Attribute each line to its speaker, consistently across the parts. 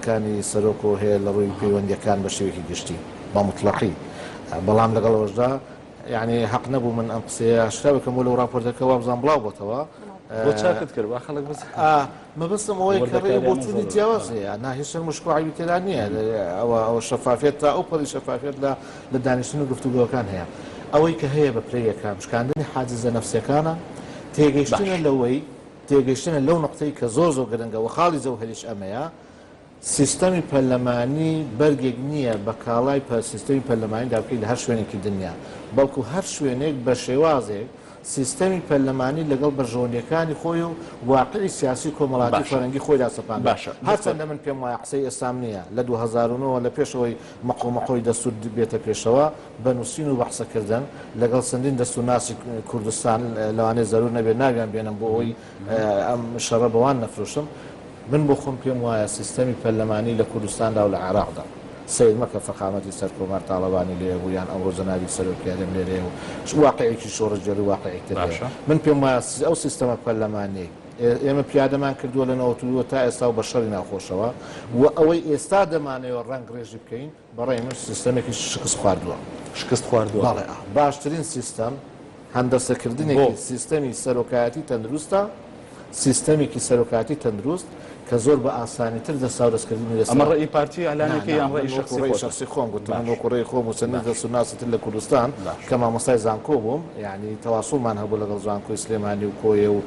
Speaker 1: كاني سەرۆک هەیە لە ڕووی پەیوەندیەکان بە شێوەیەکی گشتی بە مطلقی بەڵام لەگەڵەوەشدا یعنی حەق نەبوو من ئەم قسەیە شراوەکەم بۆ لەو ڕاپۆرتەکە وابزان بڵاو بۆتەوە
Speaker 2: بۆ چاکت کرد خەڵک بس
Speaker 1: مەبەستم ئەوەی کە ڕێ بۆ چوونی جیاواز هەیە ناهێشت مشکل عیبی تێدا نییە ئەوە شەفافێت تا ئەو پەڕی شەفافێت لە دانیشتن و گفتوگۆکان هەیە ئەوەی کە هەیە بە پلەیەکان شکاندنی حاجزە نەفسیەکانە تێگەیشتنە لەو نقطەی کە زۆر گرنگە و خاڵی زەوهریش ئەمەیە سیستەمی پەرلەمانی بەرگێک نییە بە کاڵای سیستەمی پەرلەمانی دابکەی لە هەر شوێنێکی دنیا بەڵکو هەر شوێنێک بە شێوازێک سیستەمی پەرلەمانی لەگەڵ بەرژەوەندیەکانی خۆی و واقعی سیاسی کۆمەڵاتی فەرەنگی خۆی داسەپان هەرچەندە من پێم وایە قسەی ئێستام نییە لە 2009 لە پێشەوەی مەقۆمەقۆی دەستور بێتە پێشەوە بەنووسین و بەحسەکردن لەگەڵ چەندین دەستورناسی کوردستان لەوانەیە زەرور نەبێت ناگەم بێنم بۆ ئەوی ئەم شەڕە بەوان نەفرۆشم من بۆ خۆم پێم وایە سیستەمی پەرلەمانی لە کوردستاندا و لە عێراقدا سید مەکە فەقامەتی سەرکۆمار تاڵەبانی لێ بوو یان ئەمڕۆ جەنابی سەرۆکیادەم لێرێ و واقعێکی شۆڕەجێری واقعێکتر من پێم وایە ئەو سیستەمە پەرلەمانی ئێمە پیادەمان کردووە لە 92 تا ئێستا و بە شەڕی ناخۆشەوە و ئەوەی ئێستا دەمانەوە ڕەنگ ڕێژی بکەین بەڕێی من سیستەمێکی شکست خواردووە بەڵێ باشترین سیستەم هەندەسەکردنێکی سیستەمی سەرۆکایەتی تەندروستە سیستەمێکی سەرۆکایەتی تەندروست کە زۆر بە ئاسانیتر دەسا و دەستکردنی
Speaker 2: ئەمە ڕێی پارتی ئەلانێکی یان ڕێی
Speaker 1: شخصی خۆم گوتم بۆ کوڕی خۆم و چەندین دەستورناسیتر لە کوردستان کە مامۆستای زانکۆ بووم یعنی تەواصولمان هەبوو لەگەڵ زانکۆی سلێمانی و کۆیە و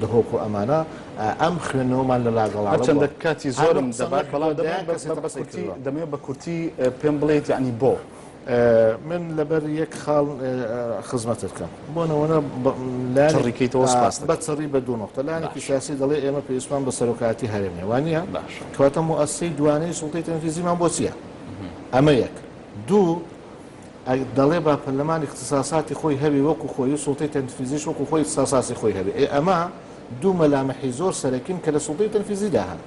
Speaker 1: دهۆک و ئەمانە ئەم خوێنەوەمان لە لاگەڵا
Speaker 2: چەندە کاتی زۆرم دەبات بەڵام دەمێت بە کورتی پێم بڵێیت یعنی بۆ
Speaker 1: من لەبەر یەک خاڵ خزمەتت بکەم بۆنەوەنە بەچڕی بە دوو نقطە لایەنێکی سیاسی دەڵێ ئێمە پێویستمان بە سەرۆکایەتی هەرێمێ وانە کەواتە موئەسسەی دوانەی سوڵتەی تەنفیزیمان بۆ چییە؟ ئەمە یەک دوو دەڵێ با پەرلەمانی اختصاساتی خۆی هەبێ وەکو خۆی و سوڵتەی تەنفیزیش وەکو خۆی اختصاساتی خۆی هەبێ ئەمە دوو مەلامەحی زۆر سەرەکین کە لە سوڵتەی تەنفیزیدا هەن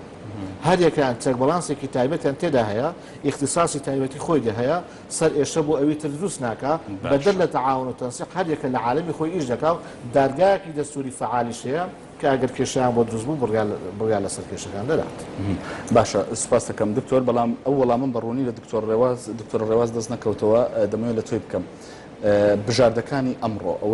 Speaker 1: هەر یەکیان چەک بەڵانسێکی تایبەتیان تێدا هەیە اختصاسی تایبەتی خۆی دەهەیە سەر ئێشە بۆ ئەوی تر دروست ناکە بەدەر لە تەعاون و تەنسیق هەر یەکە لە عالەمی خۆی ئیش دەکا و دادگایەکی دەستوری فعالیش هەیە کە ئەگەر کێشەیان بۆ دروست بوو بڕیا لەسەر کێشەکان دەدات.
Speaker 2: باشە سوپاس دەکەم دکتۆر بەڵام ئەو وەڵامم بەڕوونی لە دکتۆر ڕێواز دەست نەکەوتەوە دەمەوێت لە تۆی بکەم بژاردەکانی ئەمڕۆ ئەوەی